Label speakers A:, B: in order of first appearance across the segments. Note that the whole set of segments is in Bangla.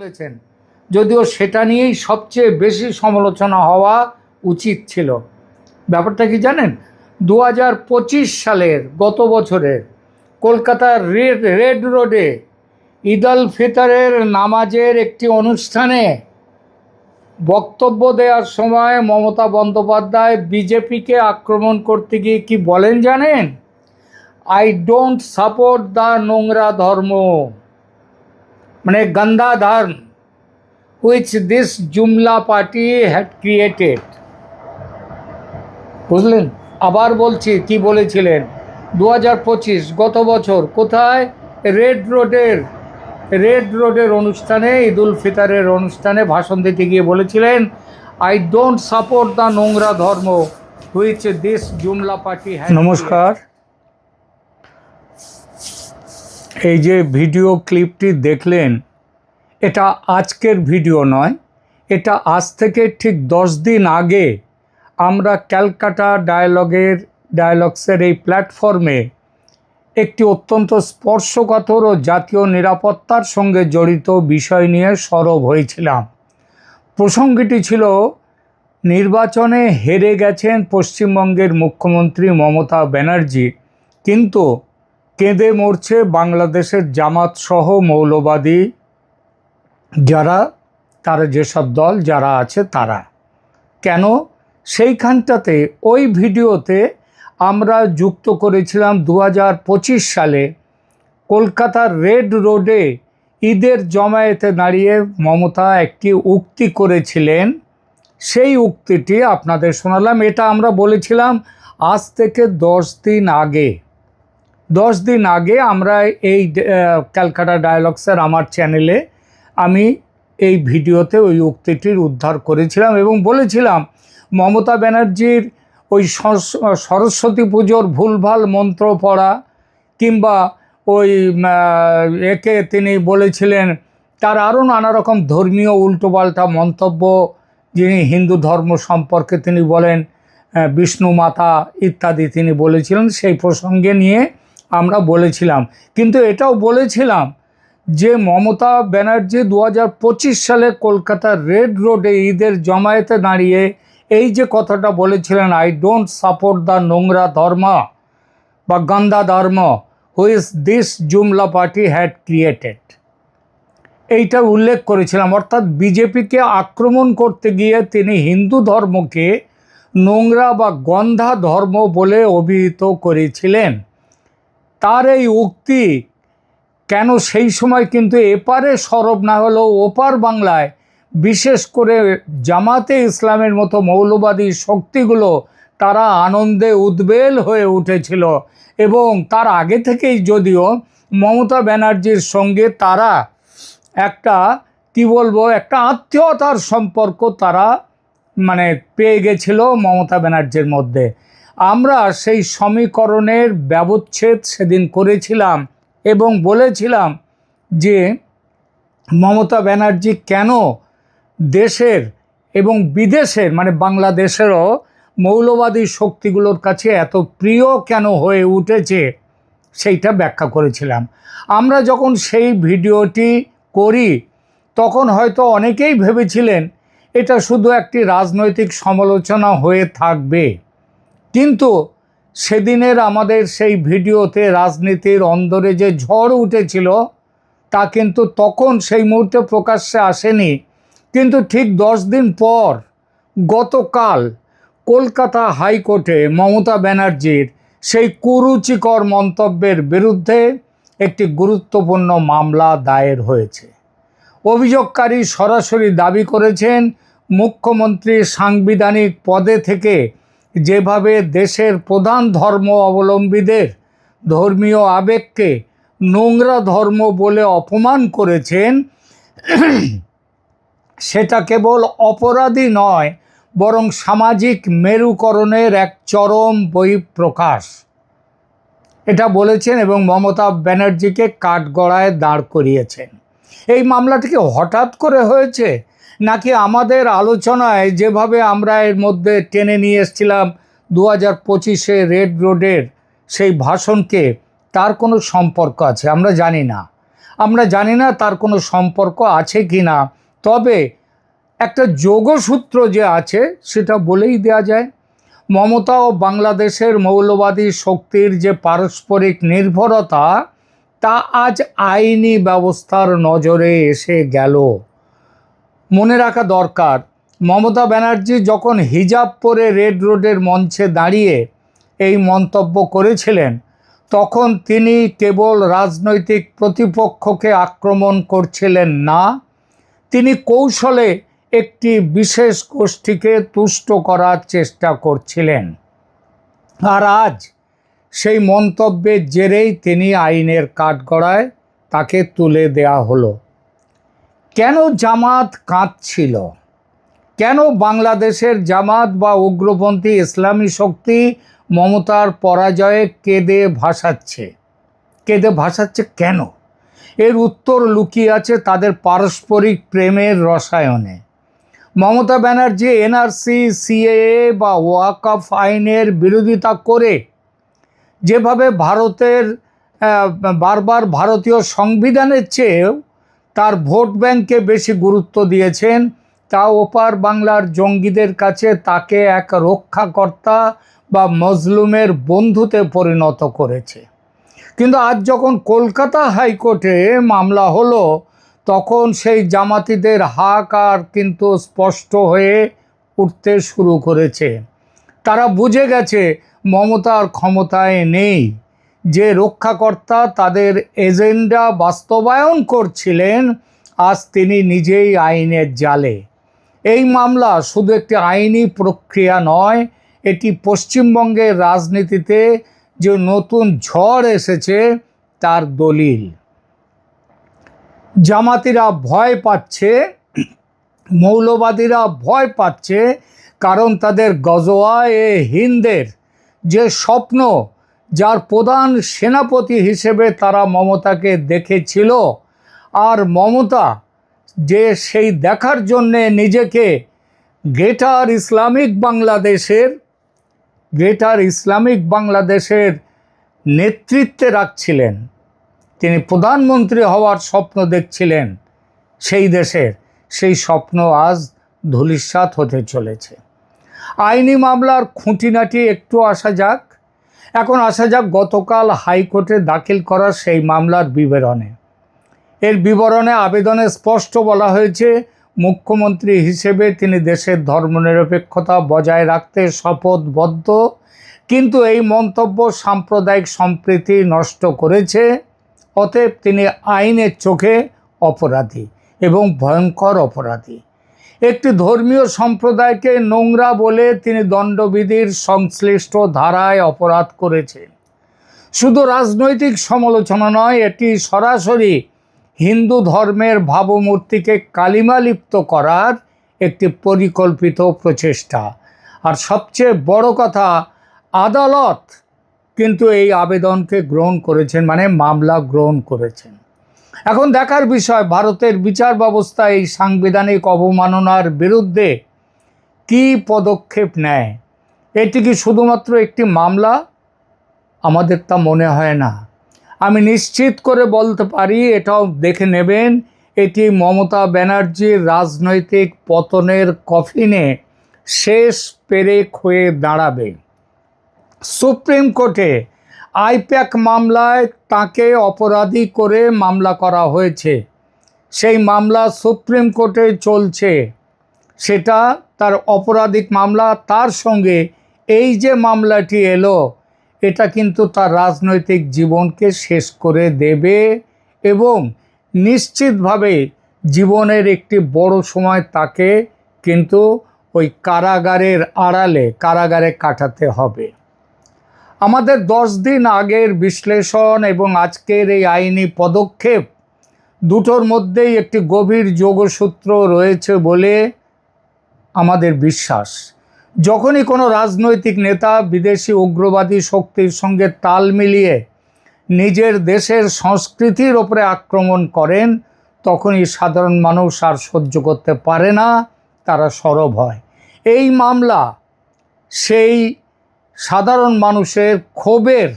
A: বলেছেন, যদিও সেটা নিয়েই সবচেয়ে বেশি সমালোচনা হওয়া উচিত ছিল। ব্যাপারটা কি জানেন? 2025 সালের গত বছরের কলকাতার রেড রোডে ঈদ আল ফিতরের নামাজের একটি অনুষ্ঠানে বক্তব্য দেওয়ার সময় মমতা বন্দ্যোপাধ্যায় বিজেপিকে আক্রমণ করতে গিয়ে কি বলেন জানেন? আই ডোন্ট সাপোর্ট দ্য নোংরা ধর্ম, মানে গন্দা ধর্ম which this jumla party had created. বুঝলেন? আবার বলছি কি বলেছিলেন। 2025 গত বছর কোথায়? রেড রোডের অনুষ্ঠানে, ঈদ উল ফিতরের অনুষ্ঠানে ভাষণ দিতে গিয়ে বলেছিলেন, আই ডোন্ট সাপোর্ট দ্য নোংরা ধর্ম which this jumla party had. নমস্কার। এই যে ভিডিও ক্লিপটি দেখলেন, এটা আজকের ভিডিও নয়, এটা আজ থেকে ঠিক 10 দিন আগে আমরা ক্যালকাটা ডায়ালগসের এই প্ল্যাটফর্মে একটি অত্যন্ত স্পর্শকাতর ও জাতীয় নিরাপত্তার সঙ্গে জড়িত বিষয় নিয়ে সরব হয়েছিলাম। প্রসঙ্গটি ছিল নির্বাচনে হেরে গেছেন পশ্চিমবঙ্গের মুখ্যমন্ত্রী মমতা ব্যানার্জি, কিন্তু কেঁদে মরছে বাংলাদেশের জামাত সহ মৌলবাদী তারা যেসব দল যারা আছে তারা। কেন? সেইখানটাতে ওই ভিডিওতে আমরা যুক্ত করেছিলাম 2025 সালে কলকাতার রেড রোডে ঈদের জমায়েতে দাঁড়িয়ে মমতা একটি উক্তি করেছিলেন। সেই উক্তিটি আপনাদের শোনালাম। এটা আমরা বলেছিলাম আজ থেকে 10 দিন আগে। 10 দিন আগে আমরা এই ক্যালকাটা ডায়ালগসের আমার চ্যানেলে আমি এই ভিডিওতে ওই উক্তিটির উদ্ধার করেছিলাম এবং বলেছিলাম মমতা ব্যানার্জির ওই সরস্বতী পুজোর ভুলভাল মন্ত্র পড়া, কিংবা ওই একে তিনি বলেছিলেন তার আরও নানা রকম ধর্মীয় উল্টোপাল্টা মন্তব্য, যিনি হিন্দু ধর্ম সম্পর্কে তিনি বলেন বিষ্ণু মাতা ইত্যাদি তিনি বলেছিলেন, সেই প্রসঙ্গে নিয়ে আমরা বলেছিলাম। কিন্তু এটাও বলেছিলাম যে মমতা ব্যানার্জি 2025 সালে কলকাতার রেড রোডে ঈদের জমায়েতে দাঁড়িয়ে এই যে কথাটা বলেছিলেন, আই ডোন্ট সাপোর্ট দ্য নোংরা ধর্ম বা গন্দা ধর্ম which this jumla party had created, এইটা উল্লেখ করেছিলাম। অর্থাৎ বিজেপিকে আক্রমণ করতে গিয়ে তিনি হিন্দু ধর্মকে নোংরা বা গন্ধা ধর্ম বলে অভিহিত করেছিলেন। তার এই উক্তি কেন সেই সময় কিন্তু এপারে সরব না হলেও ওপার বাংলায়, বিশেষ করে জামাতে ইসলামের মতো মৌলবাদী শক্তিগুলো তারা আনন্দে উদ্বেল হয়ে উঠেছিল এবং তার আগে থেকেই যদিও মমতা ব্যানার্জির সঙ্গে তারা একটা একটা আত্মীয়তার সম্পর্ক তারা পেয়ে গেছিল মমতা ব্যানার্জির মধ্যে। আমরা সেই সমীকরণের ব্যবচ্ছেদ সেদিন করেছিলাম এবং বলেছিলাম যে মমতা ব্যানার্জি কেন দেশের এবং বিদেশের বাংলাদেশেরও মৌলবাদী শক্তিগুলোর কাছে এত প্রিয় কেন হয়ে উঠেছে সেইটা ব্যাখ্যা করেছিলাম। আমরা যখন সেই ভিডিওটি করি তখন হয়তো অনেকেই ভেবেছিলেন এটা শুধু একটি রাজনৈতিক সমালোচনা হয়ে থাকবে, কিন্তু সেদিনের আমাদের সেই ভিডিওতে রাজনীতির অন্দরে যে ঝড় উঠেছিল তা কিন্তু তখন সেই মুহূর্তে প্রকাশ্যে আসেনি। কিন্তু ঠিক 10 দিন পর গতকাল কলকাতা হাইকোর্টে মমতা ব্যানার্জির সেই কুরুচিকর মন্তব্যের বিরুদ্ধে একটি গুরুত্বপূর্ণ মামলা দায়ের হয়েছে। অভিযোগকারী সরাসরি দাবি করেছেন মুখ্যমন্ত্রী সাংবিধানিক পদে থেকে যেভাবে দেশের প্রধান ধর্ম অবলম্বীদের ধর্মীয় আবেগকে নোংরা ধর্ম বলে অপমান করেছেন, সেটা কেবল অপরাধী নয় বরং সামাজিক মেরুকরণের এক চরম বহিঃপ্রকাশ। এটা বলেছেন এবং মমতা ব্যানার্জিকে কাঠগড়ায় দাঁড় করিয়েছেন। এই মামলাটি কি হঠাৎ করে হয়েছে, নাকি আমাদের আলোচনায় যেভাবে আমরা এর মধ্যে টেনে নিয়ে এসেছিলাম 2025 রেড রোডের সেই ভাষণকে, তার কোনো সম্পর্ক আছে? আমরা জানি না। আমরা জানি না তার কোনো সম্পর্ক আছে কি না, তবে একটা যোগসূত্র যে আছে সেটা বলেই দেওয়া যায়। মমতা ও বাংলাদেশের মৌলবাদী শক্তির যে পারস্পরিক নির্ভরতা, তা আজ আইনি ব্যবস্থার নজরে এসে গেল। মনে রাখা দরকার, মমতা ব্যানার্জি যখন হিজাব পরে রেড রোডের মঞ্চে দাঁড়িয়ে এই মন্তব্য করেছিলেন, তখন তিনি কেবল রাজনৈতিক প্রতিপক্ষকে আক্রমণ করছিলেন না, তিনি কৌশলে একটি বিশেষ গোষ্ঠীকে তুষ্ট করার চেষ্টা করছিলেন। আর আজ সেই মন্তব্যের জেরেই তিনি আইনের কাঠগড়ায় তাকে তুলে দেয়া হলো। কেন জামাত কাঁদছিল? কেন বাংলাদেশের জামাত বা উগ্রপন্থী ইসলামী শক্তি মমতার পরাজয়ে কেঁদে ভাসাচ্ছে কেন? এর উত্তর লুকিয়ে আছে তাদের পারস্পরিক প্রেমের রসায়নে। মমতা ব্যানার্জি এনআরসি, সিএএ বা ওয়াকফ আইনের বিরোধিতা করে যেভাবে বারবার ভারতীয় সংবিধানের চেয়েও তার ভোট ব্যাংকে বেশি গুরুত্ব দিয়েছেন, তা ওপার বাংলার জঙ্গিদের কাছে তাকে এক রক্ষাকর্তা বা মজলুমের বন্ধুতে পরিণত করেছে। কিন্তু আজ যখন কলকাতা হাইকোর্টে মামলা হলো, তখন সেই জামাতিদের হাহাকার কিন্তু স্পষ্ট হয়ে উঠতে শুরু করেছে। তারা বুঝে গেছে মমতার ক্ষমতায় নেই। যে রক্ষাকর্তা তাদের এজেন্ডা বাস্তবায়ন করছিলেন, আজ তিনি নিজেই আইনের জালে। এই মামলা শুধু একটি আইনি প্রক্রিয়া নয়, এটি পশ্চিমবঙ্গের রাজনীতিতে যে নতুন ঝড় এসেছে তার দলিল। জামাতিরা ভয় পাচ্ছে, মৌলবাদীরা ভয় পাচ্ছে, কারণ তাদের গজওয়ে হিন্দের যে স্বপ্ন, যার প্রধান সেনাপতি হিসেবে তারা মমতাকে দেখেছিল, আর মমতা যে সেই দেখার জন্যে নিজেকে গ্রেটার ইসলামিক বাংলাদেশের নেতৃত্বে রাখছিলেন, তিনি প্রধানমন্ত্রী হওয়ার স্বপ্ন দেখছিলেন সেই দেশের, সেই স্বপ্ন আজ ধূলিসাৎ হতে চলেছে। আইনি মামলার খুঁটিনাটি একটু আসা যাক গতকাল হাইকোর্টে দাখিল করা সেই মামলার বিবরণে। এর বিবরণে আবেদনে স্পষ্ট বলা হয়েছে, মুখ্যমন্ত্রী হিসেবে তিনি দেশের ধর্মনিরপেক্ষতা বজায় রাখতে শপথবদ্ধ, কিন্তু এই মন্তব্য সাম্প্রদায়িক সম্প্রীতি নষ্ট করেছে, অতএব তিনি আইনের চোখে অপরাধী এবং ভয়ঙ্কর অপরাধী। একটি ধর্মীয় সম্প্রদায়কে নোংরা বলে তিনি দণ্ডবিধির সংশ্লিষ্ট ধারায় অপরাধ করেছেন। শুধু রাজনৈতিক সমালোচনা নয়, এটি সরাসরি হিন্দু ধর্মের ভাবমূর্তিকে কালিমালিপ্ত করার একটি পরিকল্পিত প্রচেষ্টা। আর সবচেয়ে বড় কথা, আদালত কিন্তু এই আবেদনকে গ্রহণ করেছেন, মানে মামলা গ্রহণ করেছেন। এখন দেখার বিষয়, ভারতের বিচার ব্যবস্থা এই সাংবিধানিক অবমাননার বিরুদ্ধে কী পদক্ষেপ নেয়। এটি কি শুধুমাত্র একটি মামলা? আমাদের তা মনে হয় না। আমি নিশ্চিত করে বলতে পারি, এটাও দেখে নেবেন, এটি মমতা ব্যানার্জির রাজনৈতিক পতনের কফিনে শেষ পেরেক হয়ে দাঁড়াবে। সুপ্রিম কোর্টে আইপ্যাক মামলায় তাকে অপরাধী করে মামলা করা হয়েছে, সেই মামলা সুপ্রিম কোর্টে চলছে, সেটা তার অপরাধিক মামলা। তার সঙ্গে এই যে মামলাটি এলো, এটা কিন্তু তার রাজনৈতিক জীবনকে শেষ করে দেবে এবং নিশ্চিতভাবে জীবনের একটি বড় সময় তাকে কিন্তু ওই কারাগারের আড়ালে কারাগারে কাটাতে হবে। আমাদের 10 দিন আগের বিশ্লেষণ এবং আজকের এই আইনি পদক্ষেপ দুটোর মধ্যেই একটি গভীর যোগসূত্র রয়েছে বলে আমাদের বিশ্বাস। যখনই কোনো রাজনৈতিক নেতা বিদেশি উগ্রবাদী শক্তির সঙ্গে তাল মিলিয়ে নিজের দেশের সংস্কৃতির ওপরে আক্রমণ করেন, তখনই সাধারণ মানুষ আর সহ্য করতে পারে না, তারা সরব হয়। এই মামলা সেই সাধারণ মানুষের ক্ষোভের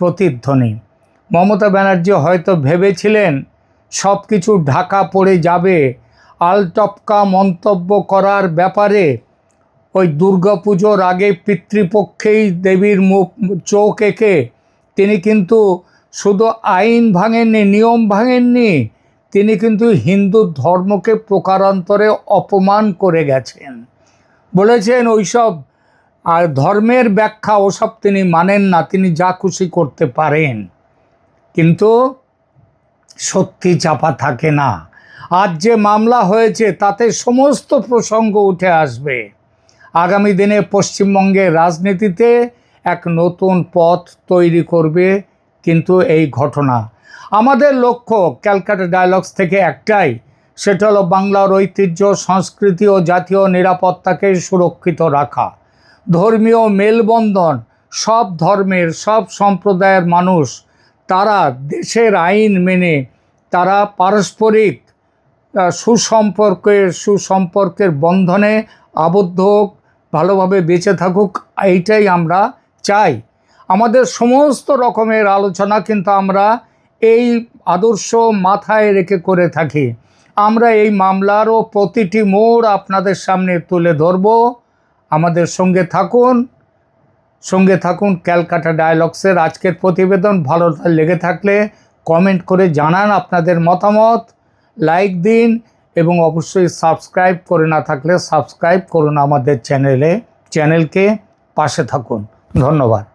A: প্রতিধ্বনি। মমতা ব্যানার্জি হয়তো ভেবেছিলেন সব কিছু ঢাকা পড়ে যাবে, আলটপকা মন্তব্য করার ব্যাপারে ওই দুর্গাপুজোর আগে পিতৃপক্ষেই দেবীর মুখ চোখ এঁকে তিনি কিন্তু শুধু আইন ভাঙেননি, নিয়ম ভাঙেননি, তিনি কিন্তু হিন্দু ধর্মকে প্রকারান্তরে অপমান করে গেছেন। বলেছেন ওইসব আর ধর্মের ব্যাখ্যা ওসব তিনি মানেন না, তিনি যা খুশি করতে পারেন। কিন্তু সত্যি চাপা থাকে না। আজ যে মামলা হয়েছে তাতে সমস্ত প্রসঙ্গ উঠে আসবে। আগামী দিনে পশ্চিমবঙ্গের রাজনীতিতে এক নতুন পথ তৈরি করবে কিন্তু এই ঘটনা। আমাদের লক্ষ্য ক্যালকাটা ডায়ালগস থেকে একটাই, সেটা হলো বাংলার ঐতিহ্য, সংস্কৃতি ও জাতীয় নিরাপত্তাকে সুরক্ষিত রাখা। ধর্মীয় মেলবন্ধন, সব ধর্মের সব সম্প্রদায়ের মানুষ তারা দেশের আইন মেনে তারা পারস্পরিক সুসম্পর্কের বন্ধনে আবদ্ধ হোক, ভালোভাবে বেঁচে থাকুক, এইটাই আমরা চাই। আমাদের সমস্ত রকমের আলোচনা কিন্তু আমরা এই আদর্শ মাথায় রেখে করে থাকি। আমরা এই মামলারও প্রতিটি মোড় আপনাদের সামনে তুলে ধরব। আমাদের সঙ্গে থাকুন ক্যালকাটা ডায়ালগসের আজকের প্রতিবেদন ভালো লেগে থাকলে কমেন্ট করে জানান আপনাদের মতামত, লাইক দিন এবং অবশ্যই সাবস্ক্রাইব করে না থাকলে সাবস্ক্রাইব করুন আমাদের চ্যানেলকে, পাশে থাকুন। ধন্যবাদ।